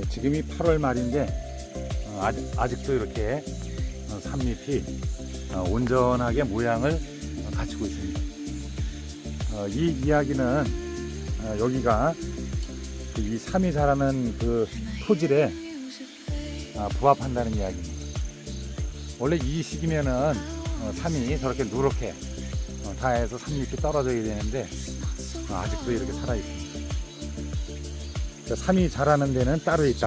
지금이 8월 말인데 아직도 이렇게 산밑이 온전하게 모양을 갖추고 있습니다. 이 이야기는 여기가 이 삼이 자라는 그 토질에 부합한다는 이야기입니다. 원래 이 시기면은 삼이 저렇게 누렇게 다해서 산잎이 떨어져야 되는데 아직도 이렇게 살아 있습니다. 삼이 자라는 데는 따로 있다.